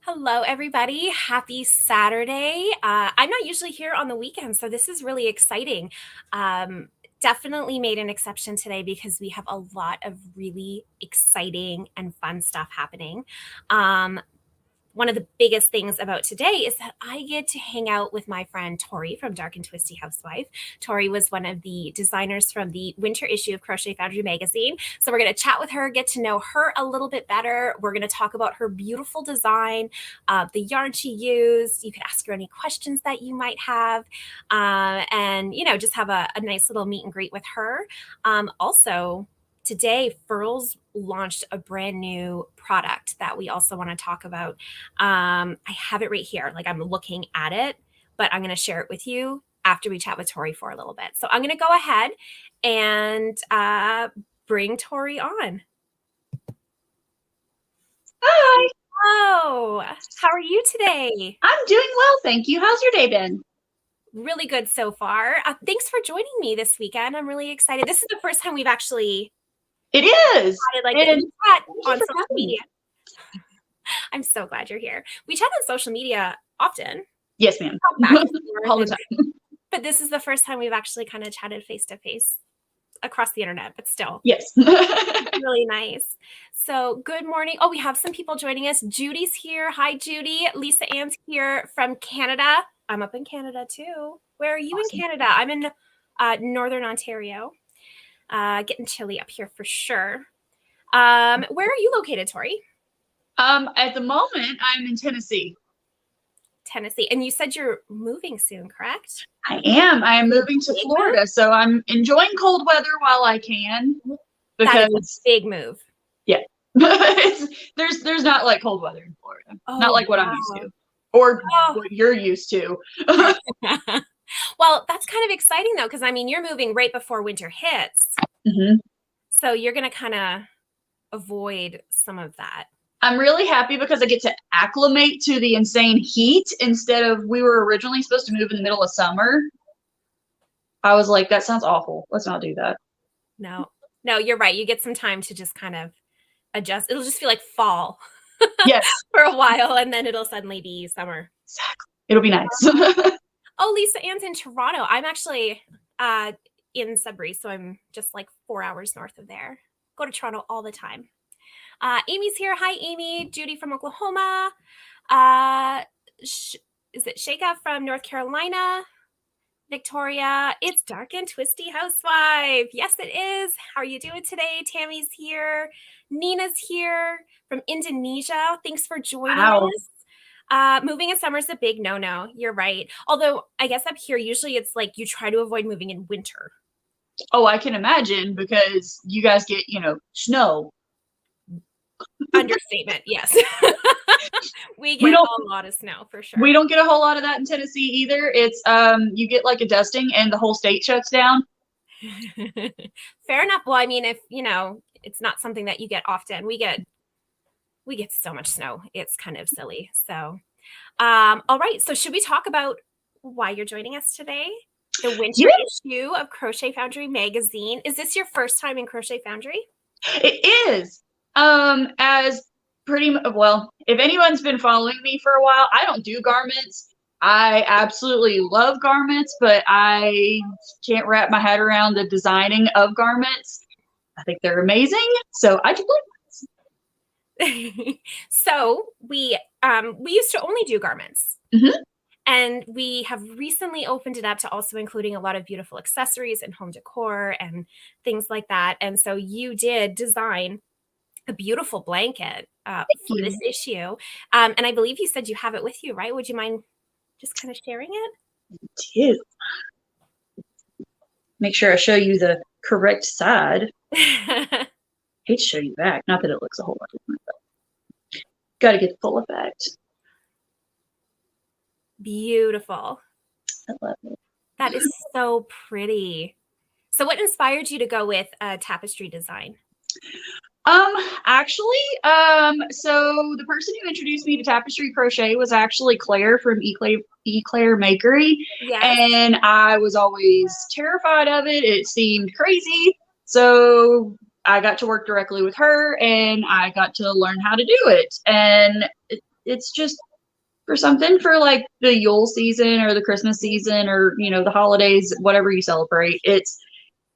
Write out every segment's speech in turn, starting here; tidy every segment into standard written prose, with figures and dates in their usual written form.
Hello, everybody. Happy Saturday. I'm not usually here on the weekend, so this is really exciting. Definitely made an exception today because we have a lot of really exciting and fun stuff happening. One of the biggest things about today is that I get to hang out with my friend Torie from Dark N Twisty Housewife. Torie was one of the designers from the winter issue of Crochet Foundry magazine. So we're going to chat with her, get to know her a little bit better. We're going to talk about her beautiful design, the yarn she used. You could ask her any questions that you might have, and just have a nice little meet and greet with her. Also, today, Furls launched a brand new product that we also want to talk about. I have it right here. Like, I'm looking at it, but I'm going to share it with you after we chat with Torie for a little bit. So I'm going to go ahead and bring Torie on. Hi. Oh, how are you today? I'm doing well, thank you. How's your day been? Really good so far. Thanks for joining me this weekend. I'm really excited. This is the first time we've actually It is. chat on social media. I'm so glad you're here. We chat on social media often. Yes, ma'am. All the time. But this is the first time we've actually kind of chatted face to face across the internet, but still. Yes. Really nice. So good morning. Oh, we have some people joining us. Judy's here. Hi, Judy. Lisa Ann's here from Canada. I'm up in Canada too. Where are you in Canada? I'm in Northern Ontario. Getting chilly up here for sure. Where are you located, Torie? At the moment, I'm in Tennessee. Tennessee. And you said you're moving soon, correct? I am. I am moving to Florida, so I'm enjoying cold weather while I can. Because that is a big move. Yeah. there's not like cold weather in Florida. Not like what I'm used to. Or what you're used to. Well, that's kind of exciting though, because I mean, you're moving right before winter hits. Mm-hmm. So you're going to kind of avoid some of that. I'm really happy because I get to acclimate to the insane heat instead of we were originally supposed to move in the middle of summer. I was like, that sounds awful. Let's not do that. No, you're right. You get some time to just kind of adjust. It'll just feel like fall. Yes. For a while, and then it'll suddenly be summer. Exactly. It'll be nice. Oh, Lisa Ann's in Toronto. I'm actually in Sudbury, so I'm just like 4 hours north of there. Go to Toronto all the time. Amy's here. Hi, Amy. Judy from Oklahoma. Is it Sheikah from North Carolina? Victoria. It's Dark N Twisty Housewife. Yes, it is. How are you doing today? Tammy's here. Nina's here from Indonesia. Thanks for joining us. Moving in summer is a big no-no. You're right. Although I guess up here, usually it's like you try to avoid moving in winter. Oh, I can imagine because you guys get, snow. Understatement, yes. we get a lot of snow for sure. We don't get a whole lot of that in Tennessee either. It's you get like a dusting and the whole state shuts down. Fair enough. Well, I mean, if it's not something that you get often. We get so much snow. It's kind of silly. So all right. So should we talk about why you're joining us today? The winter issue of Crochet Foundry magazine. Is this your first time in Crochet Foundry? It is. As pretty well, if anyone's been following me for a while, I don't do garments. I absolutely love garments, but I can't wrap my head around the designing of garments. I think they're amazing. So I do garments. So we used to only do garments. Mm-hmm. And we have recently opened it up to also including a lot of beautiful accessories and home decor and things like that. And so you did design a beautiful blanket for this issue. And I believe you said you have it with you, right? Would you mind just kind of sharing it? I do. Make sure I show you the correct side. I hate to show you back. Not that it looks a whole lot different, but got to get the full effect. Beautiful. I love it. That is so pretty. So what inspired you to go with tapestry design? Actually, so the person who introduced me to tapestry crochet was actually Claire from Eclair Makery. Yes. And I was always terrified of it. It seemed crazy. So I got to work directly with her and I got to learn how to do it. And it's just for something for like the Yule season or the Christmas season or, the holidays, whatever you celebrate.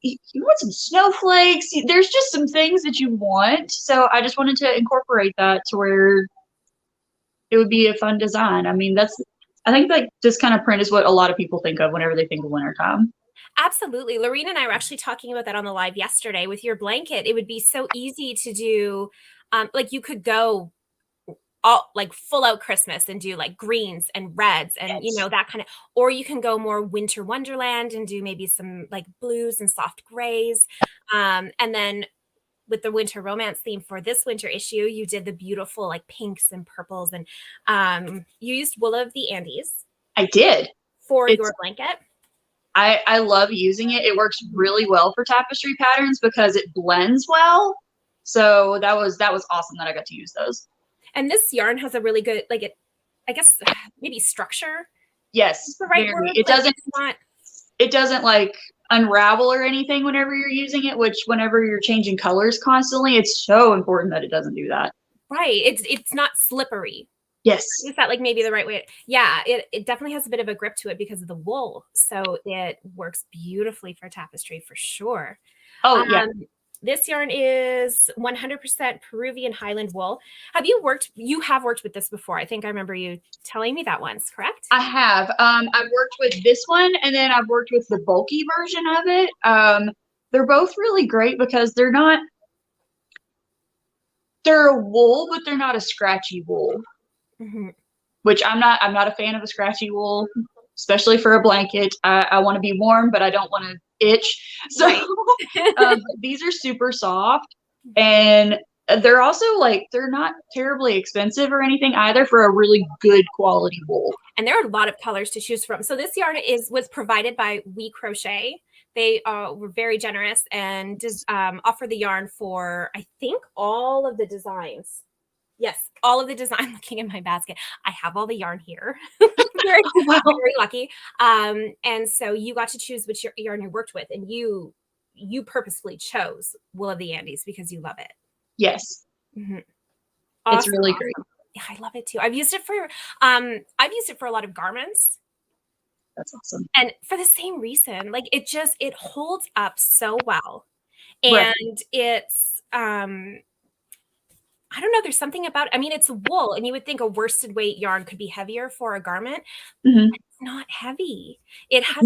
You want some snowflakes. There's just some things that you want. So I just wanted to incorporate that to where it would be a fun design. I mean, I think like this kind of print is what a lot of people think of whenever they think of wintertime. Absolutely. Lorena and I were actually talking about that on the live yesterday with your blanket. It would be so easy to do. Like you could go all like full out Christmas and do like greens and reds and Yes. that kind of, or you can go more winter wonderland and do maybe some like blues and soft grays. And then with the winter romance theme for this winter issue, you did the beautiful like pinks and purples, and you used wool of the Andes I did. for It's your blanket. I love using it. It works really well for tapestry patterns because it blends well. So that was awesome that I got to use those. And this yarn has a really good, like I guess maybe structure. Yes, Is the right very. word. It Like, doesn't. it's not. It doesn't like unravel or anything whenever you're using it. Which whenever you're changing colors constantly, it's so important that it doesn't do that. Right. It's not slippery. Yes. Is that like maybe the right way? Yeah, it definitely has a bit of a grip to it because of the wool. So it works beautifully for tapestry for sure. Oh yeah. This yarn is 100% Peruvian Highland wool. You have worked with this before. I think I remember you telling me that once, correct? I have. I've worked with this one, and then I've worked with the bulky version of it. They're both really great because they're a wool, but they're not a scratchy wool. Mm-hmm. Which I'm not a fan of a scratchy wool, especially for a blanket. I want to be warm, but I don't want to itch. So Right. these are super soft, and they're also like they're not terribly expensive or anything either for a really good quality wool. And there are a lot of colors to choose from. So this yarn was provided by We Crochet. They were very generous and offer the yarn for, I think, all of the designs. Yes, all of the design. Looking in my basket, I have all the yarn here. very, very lucky. And so you got to choose which yarn you worked with, and you purposefully chose Wool of the Andes because you love it. Yes, Mm-hmm. awesome. It's really great. Yeah, I love it too. I've used it for a lot of garments. That's awesome. And for the same reason, like it holds up so well. And right. It's I don't know, there's something about, I mean, it's wool, and you would think a worsted weight yarn could be heavier for a garment. Mm-hmm. It's not heavy. It has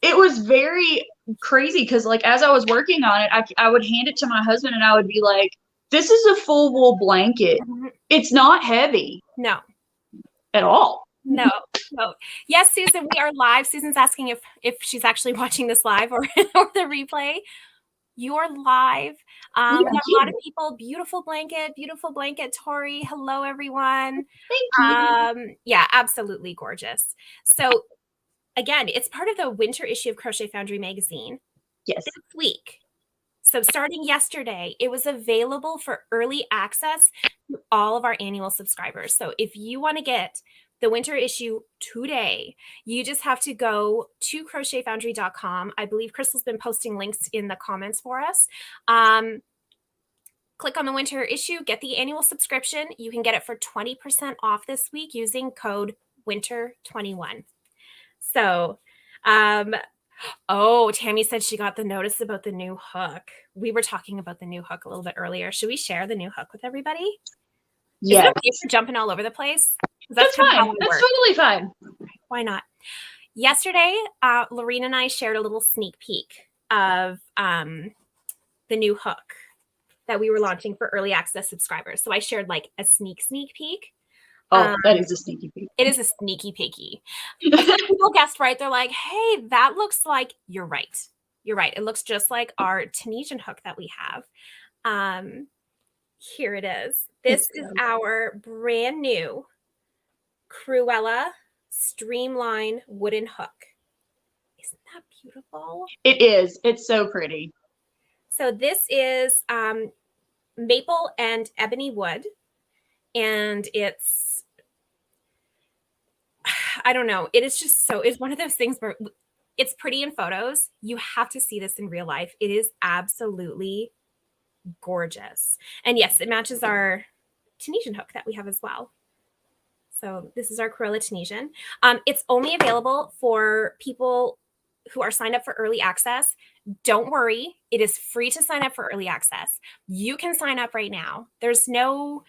it was very crazy because like as I was working on it, I would hand it to my husband and I would be like, this is a full wool blanket. Mm-hmm. It's not heavy. No. At all. No. Yes, Susan, we are live. Susan's asking if she's actually watching this live or the replay. You're live. We have a lot of people. Beautiful blanket, Torie. Hello, everyone. Thank you. Yeah, absolutely gorgeous. So again, it's part of the winter issue of Crochet Foundry magazine. Yes. This week. So starting yesterday, it was available for early access to all of our annual subscribers. So if you want to get the winter issue today, you just have to go to crochetfoundry.com. I believe Crystal's been posting links in the comments for us. Click on the winter issue, get the annual subscription. You can get it for 20% off this week using code WINTER21. So, Tammy said she got the notice about the new hook. We were talking about the new hook a little bit earlier. Should we share the new hook with everybody? Yeah. Is it okay if we're jumping all over the place? That's fine. That's totally fine. Why not? Yesterday, Lorena and I shared a little sneak peek of the new hook that we were launching for early access subscribers. So I shared like a sneak peek. Oh, that is a sneaky peek. It is a sneaky peeky. People guessed right. They're like, hey, that looks like, you're right. It looks just like our Tunisian hook that we have. Here it is. This is our brand new Cruella Streamline wooden hook. Isn't that beautiful? It is. It's so pretty. So this is maple and ebony wood. And it's, I don't know. It is just it's one of those things where it's pretty in photos. You have to see this in real life. It is absolutely gorgeous. And yes, it matches our Tunisian hook that we have as well. So this is our Cruella Tunisian. It's only available for people who are signed up for early access. Don't worry, it is free to sign up for early access. You can sign up right now. There's no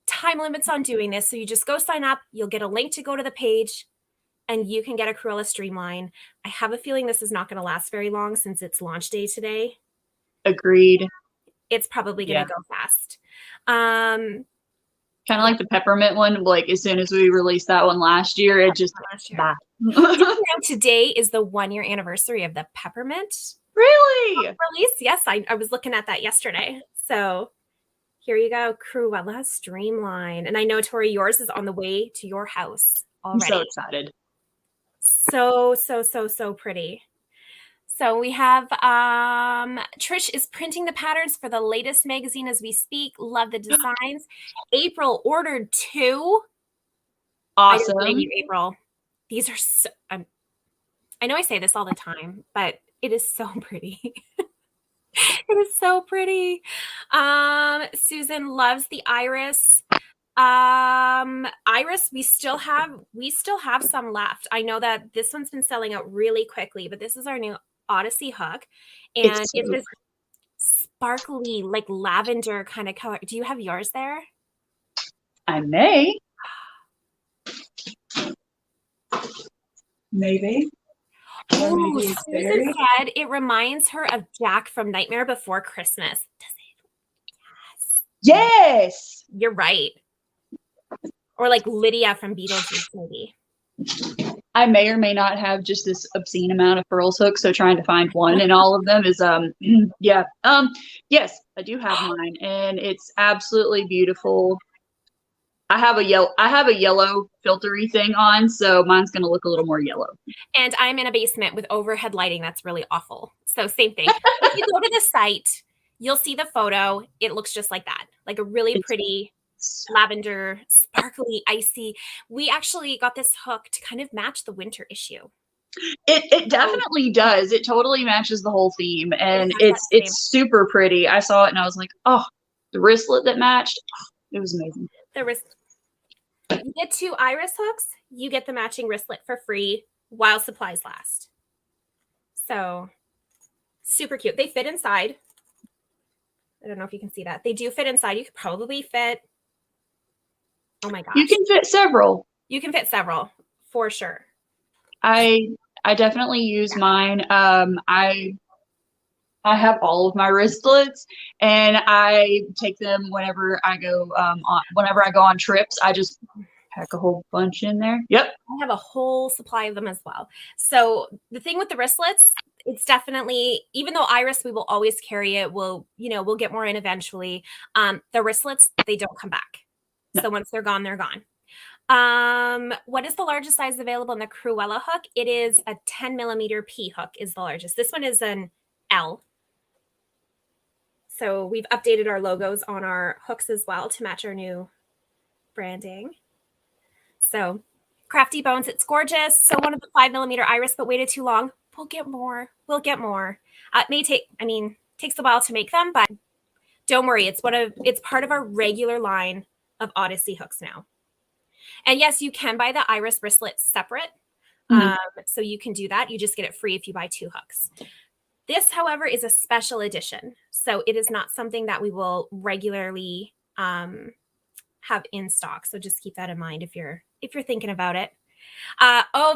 time limits on doing this, so you just go sign up. You'll get a link to go to the page, and you can get a Cruella Streamline. I have a feeling this is not going to last very long since it's launch day today. Agreed. It's probably going to go fast. Kind of like the peppermint one. Like as soon as we released that one last year, it just Today is the 1-year anniversary of the peppermint. Really? Release? Yes, I was looking at that yesterday. So here you go, Cruella Streamline. And I know, Torie, yours is on the way to your house already. I'm so excited. So pretty. So we have Trish is printing the patterns for the latest magazine as we speak. Love the designs. April ordered 2. Awesome. I didn't April. These are so. I know I say this all the time, but it is so pretty. It is so pretty. Susan loves the iris. Iris, we still have some left. I know that this one's been selling out really quickly, but this is our new Odyssey hook, and it's this sparkly, like lavender kind of color. Do you have yours there? I may. Maybe. Oh, Susan said it reminds her of Jack from Nightmare Before Christmas. Does it? Yes. You're right. Or like Lydia from Beetlejuice, maybe. I may or may not have just this obscene amount of pearls hooks, so trying to find one in all of them is yeah. Yes, I do have mine, and it's absolutely beautiful. I have a yellow filtery thing on, so mine's gonna look a little more yellow. And I'm in a basement with overhead lighting that's really awful. So same thing. If you go to the site, you'll see the photo. It looks just like that, like a really pretty lavender, sparkly, icy. We actually got this hook to kind of match the winter issue. It definitely does. It totally matches the whole theme, and it's super pretty. I saw it and I was like, oh, the wristlet that matched. Oh, it was amazing. The wrist. You get 2 iris hooks. You get the matching wristlet for free while supplies last. So super cute. They fit inside. I don't know if you can see that. They do fit inside. You could probably fit. Oh my gosh. You can fit several. You can fit several for sure. I definitely use mine. I have all of my wristlets, and I take them whenever I go on trips. I just pack a whole bunch in there. Yep. I have a whole supply of them as well. So the thing with the wristlets, it's definitely, even though iris, we will always carry it. We'll get more in eventually. The wristlets, they don't come back. No. So once they're gone, they're gone. What is the largest size available in the Cruella hook? It is a 10 millimeter P hook is the largest. This one is an L. So we've updated our logos on our hooks as well to match our new branding. So Crafty Bones, it's gorgeous. So one of the 5 millimeter iris, but waited too long. We'll get more. It may takes a while to make them, but don't worry. It's part of our regular line of Odyssey hooks now. And yes, you can buy the iris wristlet separate. So you can do that. You just get it free if you buy 2 hooks. This, however, is a special edition. So it is not something that we will regularly have in stock. So just keep that in mind if you're thinking about it.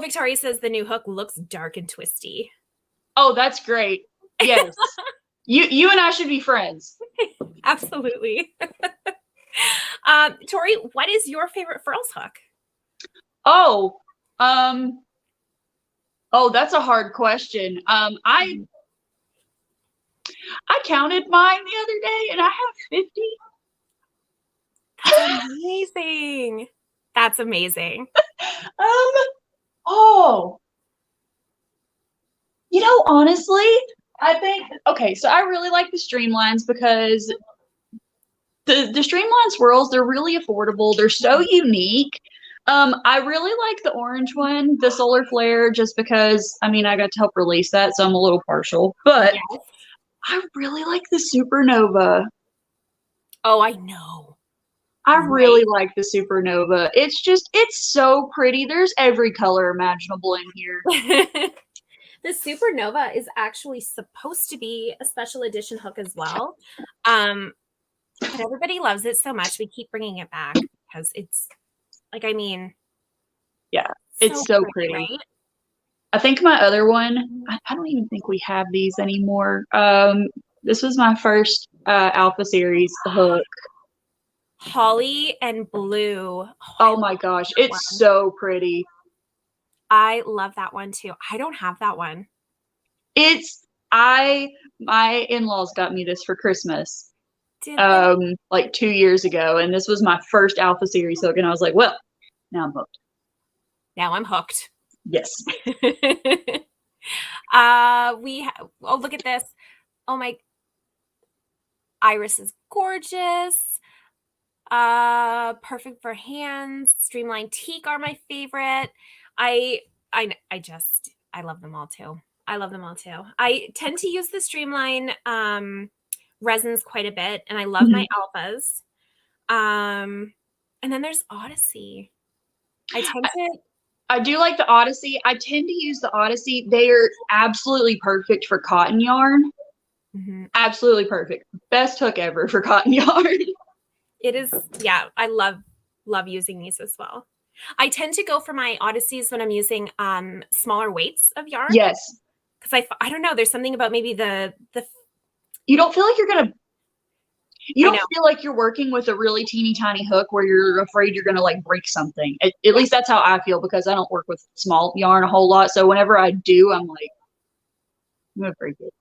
Victoria says the new hook looks dark and twisty. Oh, that's great. Yes. you and I should be friends. Absolutely. Torie, what is your favorite furls hook? That's a hard question. I counted mine the other day, and I have 50. That's amazing. That's amazing. Honestly, I think, okay, so I really like the Streamlines because the Streamline swirls, they're really affordable. They're so unique. I really like the orange one, the Solar Flare, just because, I got to help release that, so I'm a little partial. But yes. I really like the Supernova. Oh, I know. I Right. really like the Supernova. It's so pretty. There's every color imaginable in here. The Supernova is actually supposed to be a special edition hook as well. But everybody loves it so much. We keep bringing it back because it's like, I mean, Yeah, so it's so pretty, pretty. right? I think my other one, I don't even think we have these anymore. This was my first Alpha Series hook. Holly and Blue. Oh my gosh, it's so pretty. I love that one too. I don't have that one. My in-laws got me this for Christmas, Did they? like 2 years ago, and this was my first Alpha Series hook, and I was like, well, now I'm hooked. Now I'm hooked. Yes. Oh, look at this. Oh my, Iris is gorgeous. Perfect for hands. Streamline teak are my favorite. I love them all too. I love them all too. I tend to use the Streamline resins quite a bit, and I love my alphas. And then there's Odyssey. I do like the Odyssey. I tend to use the Odyssey. They are absolutely perfect for cotton yarn. Mhm. Absolutely perfect. Best hook ever for cotton yarn. It is, yeah, I love using these as well. I tend to go for my Odysseys when I'm using smaller weights of yarn. Yes. Because I don't know, there's something about maybe the You don't feel like you don't feel like you're working with a really teeny tiny hook where you're afraid you're gonna like break something. At least that's how I feel, because I don't work with small yarn a whole lot. So whenever I do, I'm like, I'm gonna break it.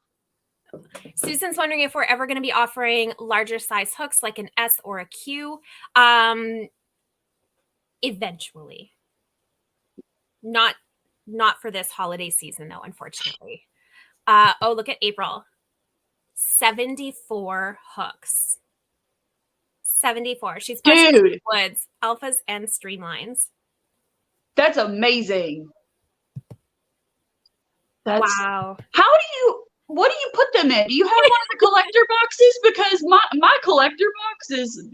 Susan's wondering if we're ever going to be offering larger size hooks like an S or a Q. Eventually. Not for this holiday season though, unfortunately. Oh, look at April. 74 hooks. 74. She's Dude, woods, alphas, and streamlines. that's amazing. Wow. What do you put them in? Do you have one of the collector boxes? Because my collector box is,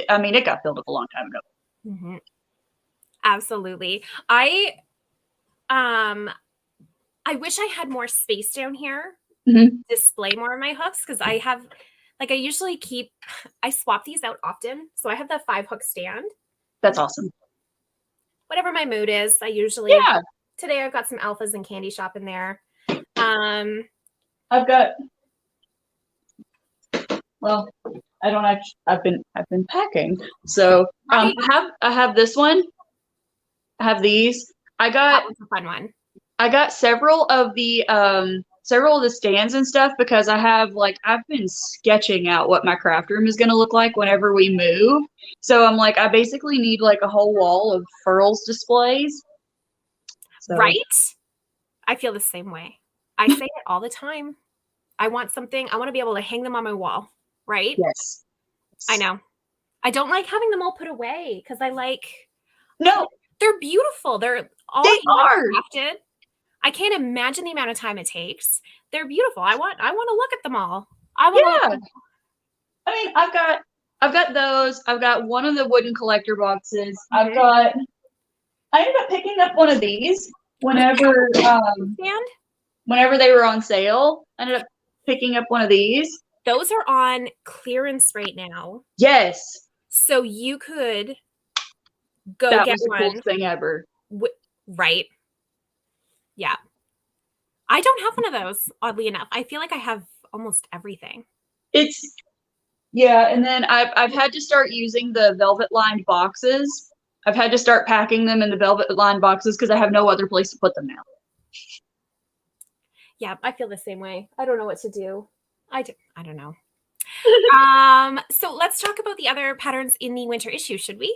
I mean, it got filled up a long time ago. Mm-hmm. Absolutely. I wish I had more space down here to display more of my hooks, because I have, like, I swap these out often. So I have the 5 hook stand. That's awesome. Whatever my mood is, I usually, today I've got some alphas and candy shop in there. I've got, well, I don't actually, I've been packing. So I have this one. I have these. That was a fun one. I got several of the stands and stuff, because I've been sketching out what my craft room is going to look like whenever we move. So I'm like, I basically need like a whole wall of furls displays. So. Right? I feel the same way. I say it all the time. I want to be able to hang them on my wall, right? Yes. I know. I don't like having them all put away, because No. They're beautiful. They're all crafted. I can't imagine the amount of time it takes. They're beautiful. I want to look at them all. I mean, I've got those. I've got one of the wooden collector boxes. I ended up picking up one of these whenever they were on sale. I ended up picking up one of these. Those are on clearance right now. Yes. So you could go that get was the one. coolest thing ever. Right. Yeah. I don't have one of those, oddly enough. I feel like I have almost everything. And then I've had to start using the velvet lined boxes. I've had to start packing them in the velvet lined boxes because I have no other place to put them now. Yeah, I feel the same way. I don't know what to do. I don't know. So let's talk about the other patterns in the winter issue, should we?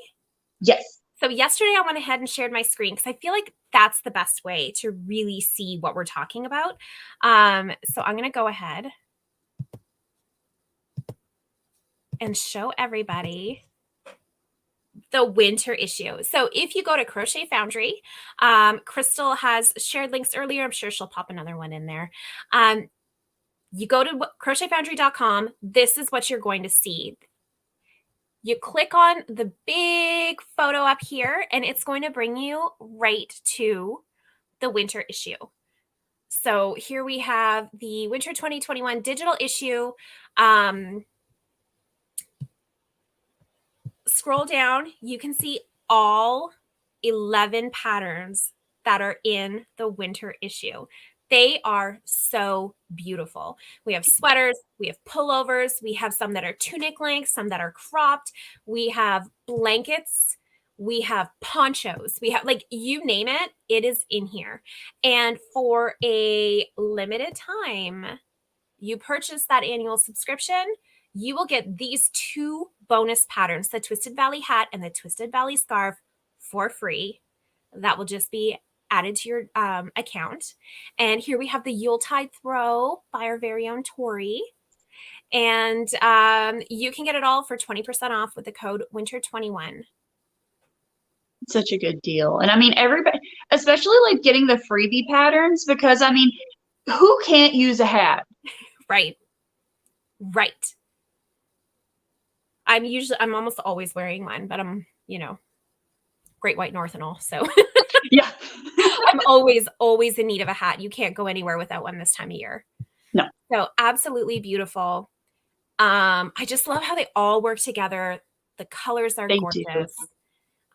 Yes. So yesterday I went ahead and shared my screen, because I feel like that's the best way to really see what we're talking about. So I'm going to go ahead and show everybody the winter issue. So if you go to Crochet Foundry, Crystal has shared links earlier. I'm sure she'll pop another one in there. You go to crochetfoundry.com. This is what you're going to see. You click on the big photo up here, and it's going to bring you right to the winter issue. So here we have the winter 2021 digital issue. Scroll down, you can see all 11 patterns that are in the winter issue. They are so beautiful. We have sweaters, we have pullovers, we have some that are tunic length, some that are cropped, we have blankets, we have ponchos, we have, like, you name it, it is in here. And for a limited time, you purchase that annual subscription, you will get these 2 bonus patterns, the Twisted Valley hat and the Twisted Valley scarf, for free. That will just be added to your account. And here we have the Yuletide throw by our very own Torie. And you can get it all for 20% off with the code winter21. Such a good deal. And I mean, everybody, especially like getting the freebie patterns, because I mean, who can't use a hat? Right. I'm almost always wearing one, but I'm, Great White North and all. So yeah, I'm always in need of a hat. You can't go anywhere without one this time of year. No. So absolutely beautiful. I just love how they all work together. The colors are gorgeous.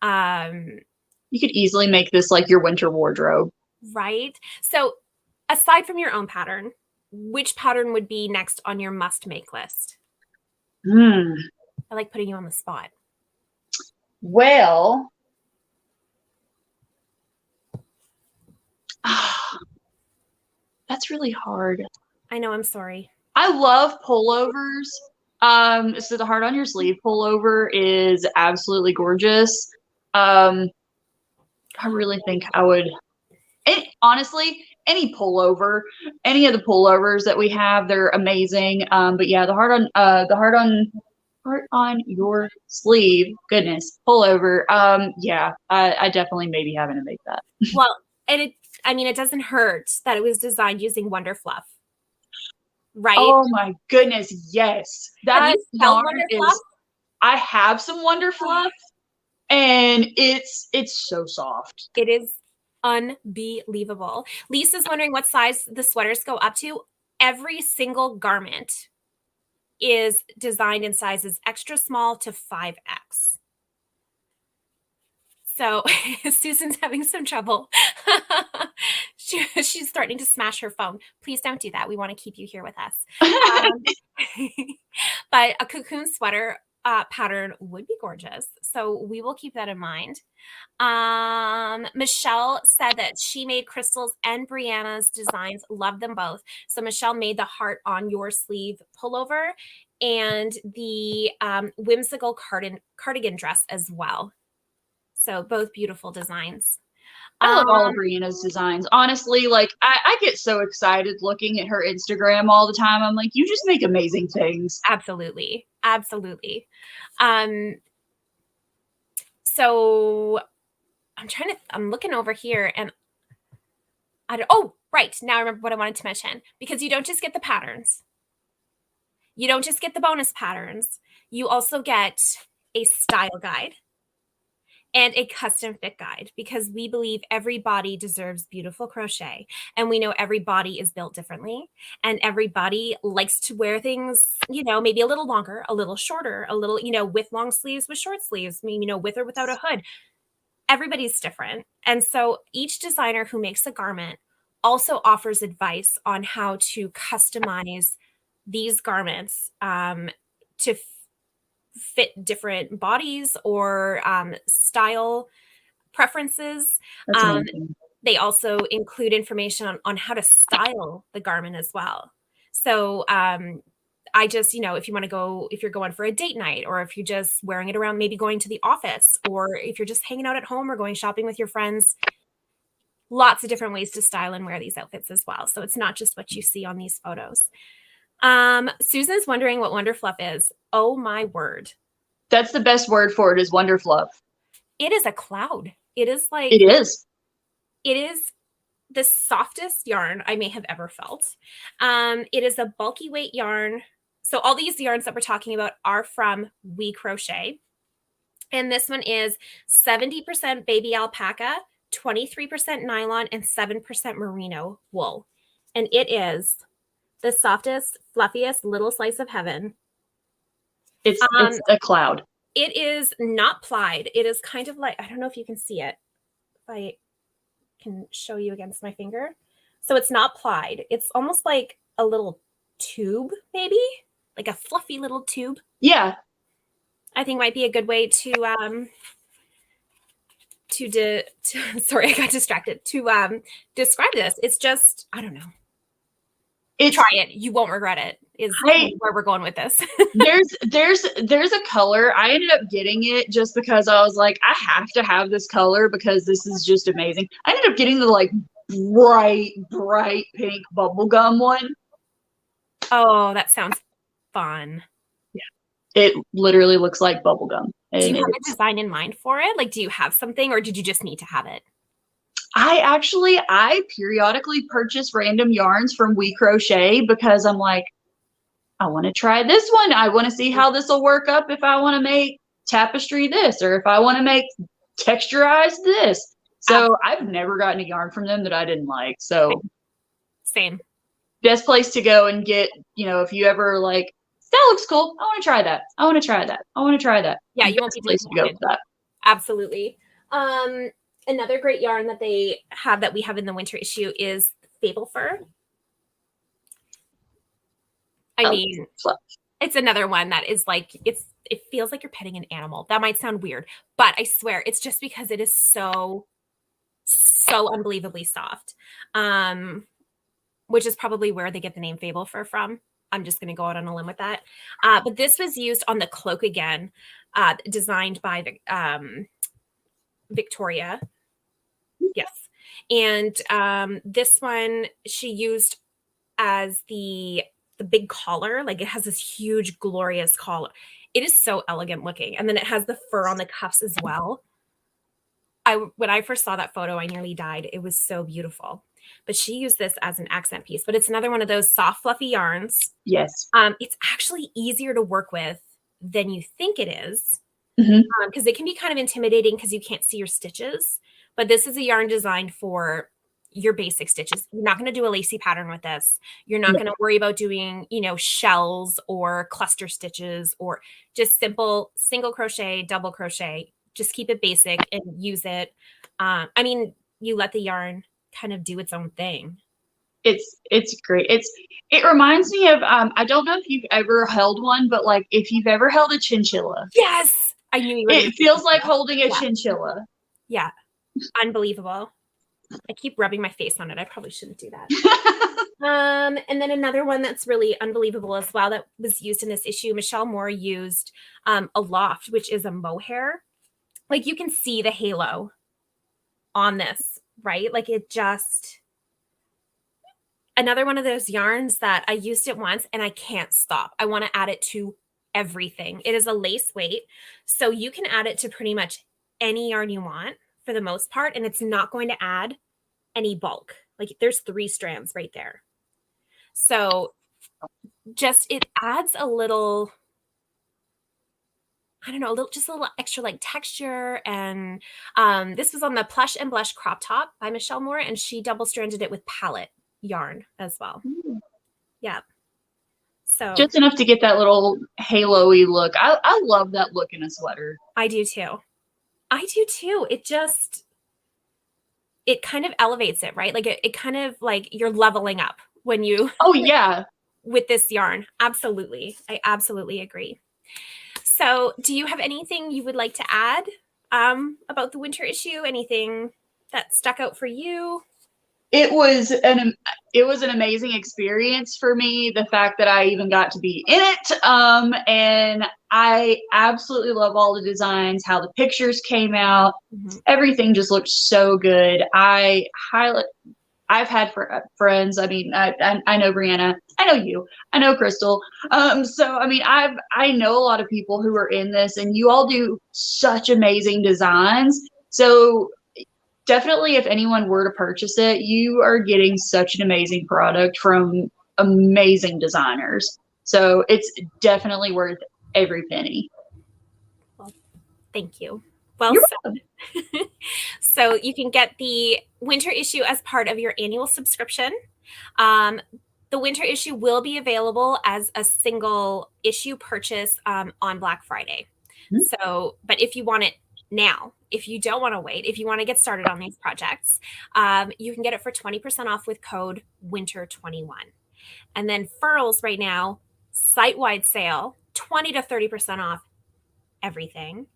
You could easily make this like your winter wardrobe. Right. So aside from your own pattern, which pattern would be next on your must make list? I like putting you on the spot. Well, that's really hard. I know, I'm sorry. I love pullovers. So the heart on your sleeve pullover is absolutely gorgeous. I really think I would, and honestly, any of the pullovers that we have, they're amazing. But yeah, the heart on your sleeve, goodness, pullover. Yeah, I definitely may be having to make that. Well, and it doesn't hurt that it was designed using Wonderfluff. Right? Oh my goodness, yes. That yarn is, I have some Wonderfluff, and it's so soft. It is unbelievable. Lisa's wondering what size the sweaters go up to. Every single garment is designed in sizes extra small to 5X. So Susan's having some trouble. She's starting to smash her phone. Please don't do that. We want to keep you here with us. But a cocoon sweater pattern would be gorgeous. So we will keep that in mind. Michelle said that she made Crystal's and Brianna's designs. Love them both. So Michelle made the heart on your sleeve pullover and the whimsical cardigan dress as well. So both beautiful designs. I love all of Brianna's designs. Honestly, like I get so excited looking at her Instagram all the time. I'm like, you just make amazing things. Absolutely. So I'm looking over here and right. Now I remember what I wanted to mention, because you don't just get the patterns. You don't just get the bonus patterns. You also get a style guide and a custom fit guide, because we believe every body deserves beautiful crochet. And we know every body is built differently, and every body likes to wear things, maybe a little longer, a little shorter, a little, with long sleeves, with short sleeves, with or without a hood. Everybody's different. And so each designer who makes a garment also offers advice on how to customize these garments to fit different bodies or style preferences. They also include information on how to style the garment as well. So I just, if you want to go, if you're going for a date night, or if you're just wearing it around, maybe going to the office, or if you're just hanging out at home or going shopping with your friends, lots of different ways to style and wear these outfits as well. So it's not just what you see on these photos. Susan's wondering what Wonderfluff is. Oh my word. That's the best word for it, is Wonderfluff. It is a cloud. It is the softest yarn I may have ever felt. It is a bulky weight yarn So all these yarns that we're talking about are from We Crochet. And this one is 70% baby alpaca, 23% nylon, and 7% merino wool. And it is the softest, fluffiest little slice of heaven. It's a cloud. It is not plied. It is kind of like, I don't know if you can see it. If I can show you against my finger. So it's not plied. It's almost like a little tube, maybe like a fluffy little tube. Yeah. I think might be a good way to sorry, I got distracted, to describe this. It's just, I don't know. Try it. You won't regret it, is where we're going with this. there's a color. I ended up getting it just because I was like, I have to have this color because this is just amazing. I ended up getting the like bright pink bubblegum one. Oh, that sounds fun. Yeah. It literally looks like bubblegum. Do you have a design in mind for it? Like, do you have something, or did you just need to have it? I periodically purchase random yarns from We Crochet because I'm like, I want to try this one. I want to see how this will work up if I want to make tapestry this, or if I want to make texturized this. So I've never gotten a yarn from them that I didn't like. So same. Best place to go and get, if you ever like, that looks cool. I want to try that. I want to try that. I want to try that. Yeah, you won't be place to go for that. Absolutely. Another great yarn that they have that we have in the winter issue is Fable Fur. I mean, it's another one that is like, it feels like you're petting an animal. That might sound weird, but I swear it's just because it is so unbelievably soft, which is probably where they get the name Fable Fur from. I'm just going to go out on a limb with that. But this was used on the cloak again, designed by the Victoria. Yes. And this one she used as the big collar. Like, it has this huge, glorious collar. It is so elegant looking. And then it has the fur on the cuffs as well. When I first saw that photo, I nearly died. It was so beautiful. But she used this as an accent piece. But it's another one of those soft, fluffy yarns. Yes. It's actually easier to work with than you think it is. Because it can be kind of intimidating because you can't see your stitches. But this is a yarn designed for your basic stitches. You're not going to do a lacy pattern with this. You're not going to worry about doing, shells or cluster stitches, or just simple single crochet, double crochet. Just keep it basic and use it. You let the yarn kind of do its own thing. It's great. It reminds me of, I don't know if you've ever held one, but like if you've ever held a chinchilla. Yes. I knew you were. It feels like holding a chinchilla. Yeah. Unbelievable. I keep rubbing my face on it. I probably shouldn't do that. And then another one that's really unbelievable as well that was used in this issue, Michelle Moore used a loft, which is a mohair. Like, you can see the halo on this, right? Like, it just, another one of those yarns that I used it once and I can't stop. I want to add it to everything. It is a lace weight, so you can add it to pretty much any yarn you want for the most part, and it's not going to add any bulk. Like, there's 3 strands right there. So just, it adds a little, I don't know, just a little extra like texture. And this was on the Plush and Blush crop top by Michelle Moore, and she double stranded it with palette yarn as well. Yeah. So just enough to get that little halo-y look. I love that look in a sweater. I do too. It kind of elevates it, right? Like, it kind of like you're leveling up when you. Oh yeah. With this yarn. Absolutely. I absolutely agree. So do you have anything you would like to add about the winter issue? Anything that stuck out for you? It was an amazing experience for me. The fact that I even got to be in it. And I absolutely love all the designs, how the pictures came out. Everything just looked so good. I've had friends. I mean, I know Brianna. I know you. I know Crystal. So I mean, I know a lot of people who are in this, and you all do such amazing designs. So definitely, if anyone were to purchase it, you are getting such an amazing product from amazing designers. So it's definitely worth every penny. Well, thank you. Well You're said. So you can get the winter issue as part of your annual subscription. The winter issue will be available as a single issue purchase on Black Friday. Mhm. So, but if you want it now, if you don't want to wait, if you want to get started on these projects, you can get it for 20% off with code WINTER21. And then Furls right now, site-wide sale, 20 to 30% off everything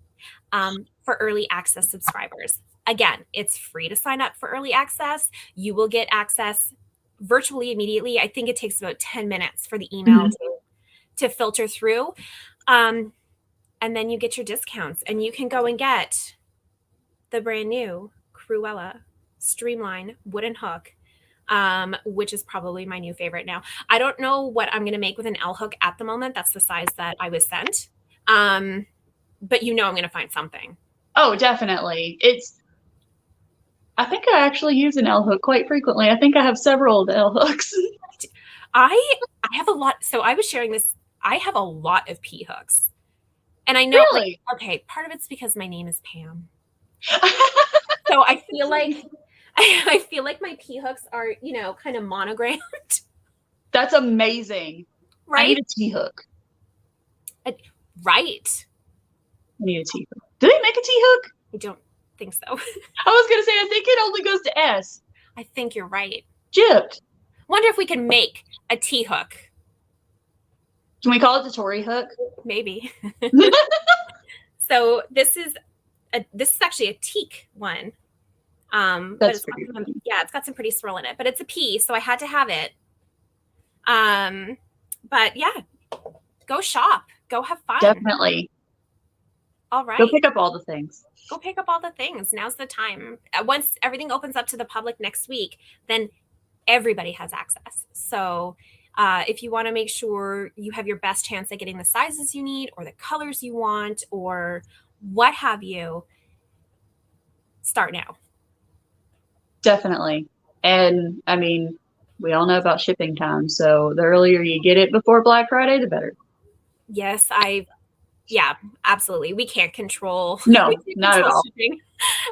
for early access subscribers. Again, it's free to sign up for early access. You will get access virtually immediately. I think it takes about 10 minutes for the email to filter through. And then you get your discounts, and you can go and get the brand new Cruella Streamline Wooden Hook, which is probably my new favorite now. I don't know what I'm going to make with an L hook at the moment. That's the size that I was sent. But I'm going to find something. Oh, definitely. I think I actually use an L hook quite frequently. I think I have several of the L hooks. I have a lot. So I was sharing this. I have a lot of P hooks. And I know, Really? okay, part of it's because my name is Pam. So I feel like my P hooks are, kind of monogrammed. That's amazing. Right? I need a T hook. Right. I need a T hook. Do they make a T hook? I don't think so. I was going to say, I think it only goes to S. I think you're right. Gypped. Wonder if we can make a T hook. Can we call it the Torie hook? Maybe. So this is actually a teak one. But it's got some pretty swirl in it, but it's a P, so I had to have it. But yeah, go shop, go have fun. Definitely. All right. Go pick up all the things. Go pick up all the things. Now's the time. Once everything opens up to the public next week, then everybody has access. So if you want to make sure you have your best chance at getting the sizes you need or the colors you want or what have you, start now. Definitely. And I mean, we all know about shipping time. So the earlier you get it before Black Friday, the better. Yes, yeah, absolutely. We can't control. No, not at all. Shipping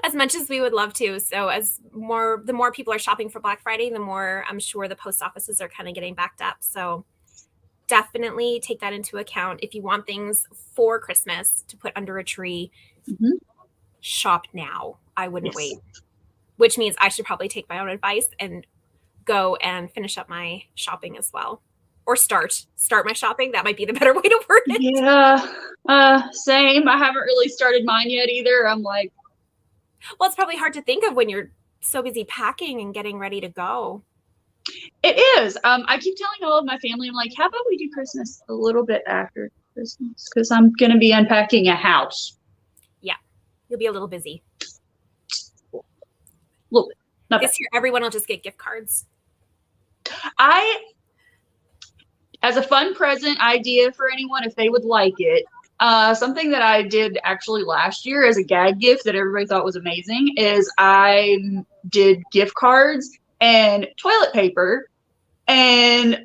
as much as we would love to. So the more people are shopping for Black Friday, the more I'm sure the post offices are kind of getting backed up. So definitely take that into account. If you want things for Christmas to put under a tree, shop now. I wouldn't wait. Which means I should probably take my own advice and go and finish up my shopping as well. Or start my shopping. That might be the better way to word it. Yeah, same. I haven't really started mine yet either. I'm like, well, it's probably hard to think of when you're so busy packing and getting ready to go. It is. I keep telling all of my family, I'm like, how about we do Christmas a little bit after Christmas? Because I'm going to be unpacking a house. Yeah, you'll be a little busy. A little bit. Not this year, everyone will just get gift cards. As a fun present idea for anyone, if they would like it, something that I did actually last year as a gag gift that everybody thought was amazing is I did gift cards and toilet paper and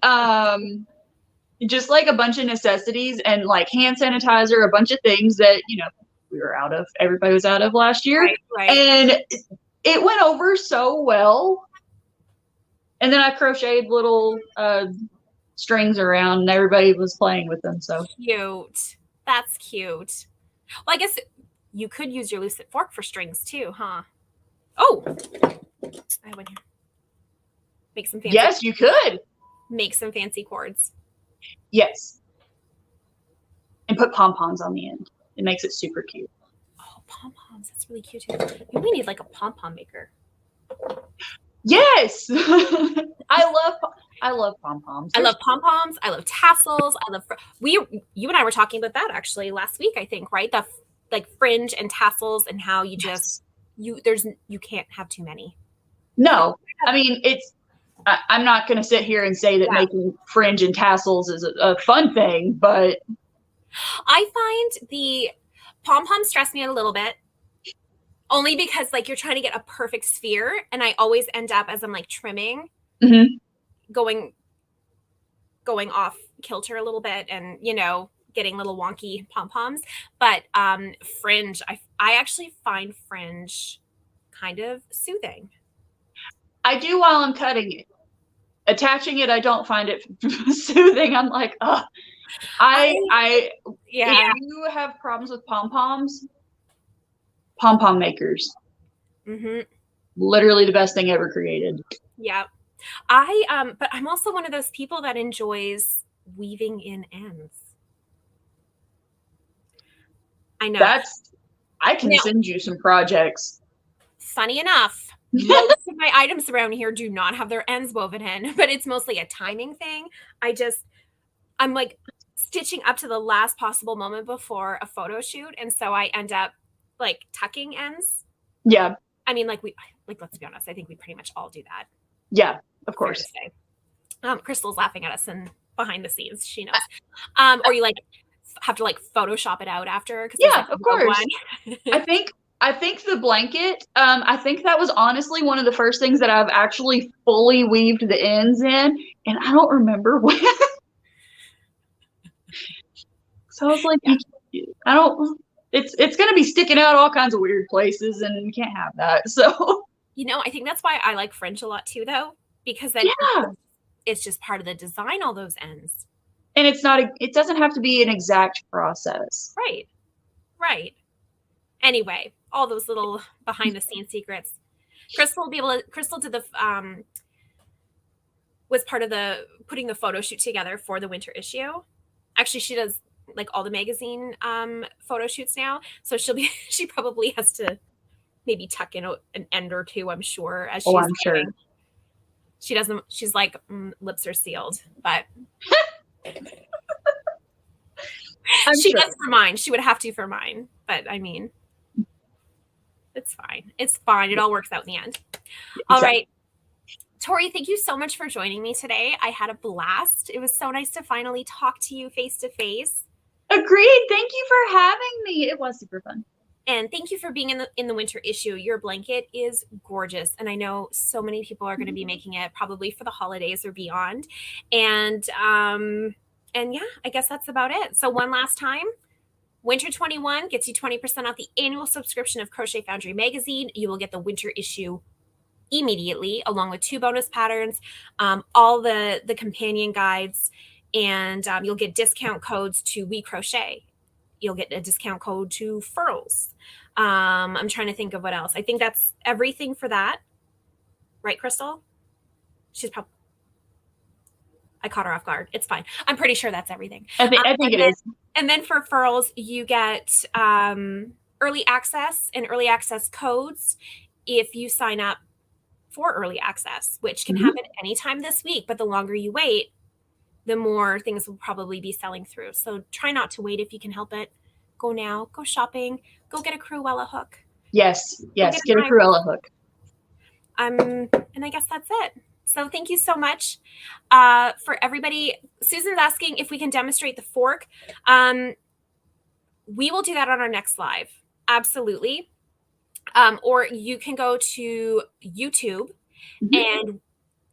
just like a bunch of necessities and like hand sanitizer, a bunch of things that, everybody was out of last year. Right. And it went over so well. And then I crocheted little strings around and everybody was playing with them. So cute. That's cute. Well, I guess you could use your lucid fork for strings too, huh? Oh, I have one here. Make some fancy. Yes, you could. Make some fancy cords. Yes. And put pom-poms on the end. It makes it super cute. Oh, pom-poms. That's really cute too. Maybe we need like a pom-pom maker. Yes. I love pom-poms. I love pom-poms. I love tassels. You and I were talking about that actually last week, I think, right? The like fringe and tassels and how you just you can't have too many. No. I mean, I'm not going to sit here and say that making fringe and tassels is a fun thing, but I find the pom-poms stress me out a little bit. Only because like you're trying to get a perfect sphere, and I always end up as I'm like trimming, going off, kilter a little bit and, you know, getting little wonky pom-poms. But fringe, I actually find fringe kind of soothing. I do while I'm cutting it. Attaching it, I don't find it soothing. I'm like, oh, yeah. If you have problems with pom-poms, pom-pom makers. Mm-hmm. Literally the best thing ever created. Yeah. But I'm also one of those people that enjoys weaving in ends. I know. I can send you some projects. Funny enough, most of my items around here do not have their ends woven in, but it's mostly a timing thing. I'm like stitching up to the last possible moment before a photo shoot. And so I end up like tucking ends. Yeah. I mean, let's be honest, I think we pretty much all do that. Yeah, of course. Crystal's laughing at us and behind the scenes, she knows. Or you like have to like Photoshop it out after. Yeah, of course. I think the blanket, I think that was honestly one of the first things that I've actually fully weaved the ends in, and I don't remember when. So I was like, it's going to be sticking out all kinds of weird places, and you can't have that. So, you know, I think that's why I like fringe a lot too, though, because then it's just part of the design, all those ends. And it doesn't have to be an exact process. Right. Right. Anyway, all those little behind the scenes secrets. Crystal did was part of the putting the photo shoot together for the winter issue. Actually, she does like all the magazine photo shoots now. So she probably has to maybe tuck in an end or two, I'm sure, as she's I'm sure. She doesn't, she's like, lips are sealed, but she does for mine. She would have to for mine, but I mean, it's fine. It's fine. It all works out in the end. Exactly. All right. Torie, thank you so much for joining me today. I had a blast. It was so nice to finally talk to you face to face. Agreed. Thank you for having me. It was super fun. And thank you for being in the winter issue. Your blanket is gorgeous. And I know so many people are going to be making it probably for the holidays or beyond. And yeah, I guess that's about it. So one last time, Winter 21 gets you 20% off the annual subscription of Crochet Foundry magazine. You will get the winter issue immediately, along with 2 bonus patterns, all the companion guides, and you'll get discount codes to We Crochet. You'll get a discount code to Furls. I'm trying to think of what else. I think that's everything for that. Right, Crystal? I caught her off guard. It's fine. I'm pretty sure that's everything. I think it is. And then for Furls, you get early access and early access codes if you sign up for early access, which can happen anytime this week. But the longer you wait, the more things will probably be selling through. So try not to wait if you can help it. Go now. Go shopping. Go get a Cruella hook. Yes. Get a Cruella hook. And I guess that's it. So thank you so much for everybody. Susan's asking if we can demonstrate the fork. We will do that on our next live. Absolutely. Or you can go to YouTube and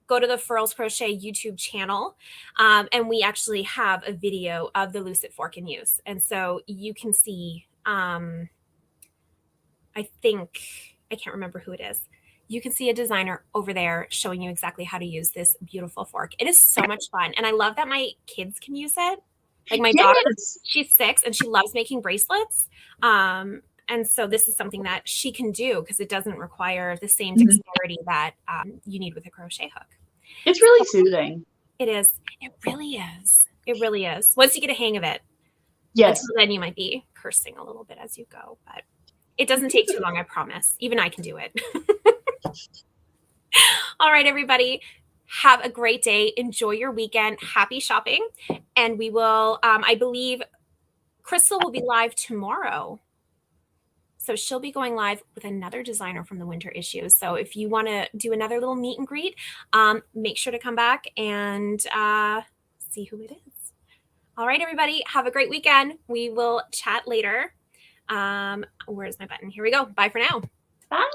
go to the Furls Crochet YouTube channel. And we actually have a video of the Lucid fork in use. And so you can see, I can't remember who it is. You can see a designer over there showing you exactly how to use this beautiful fork. It is so much fun. And I love that my kids can use it. Like my daughter, she's 6 and she loves making bracelets. And so this is something that she can do because it doesn't require the same dexterity that you need with a crochet hook. It's really soothing. It is. It really is. It really is. Once you get a hang of it. Yes. Until then you might be cursing a little bit as you go, but it doesn't take too long, I promise. Even I can do it. All right, everybody. Have a great day. Enjoy your weekend. Happy shopping. And we will, I believe Crystal will be live tomorrow. So she'll be going live with another designer from the winter issue. So if you want to do another little meet and greet, make sure to come back and see who it is. All right, everybody. Have a great weekend. We will chat later. Where's my button? Here we go. Bye for now. Bye.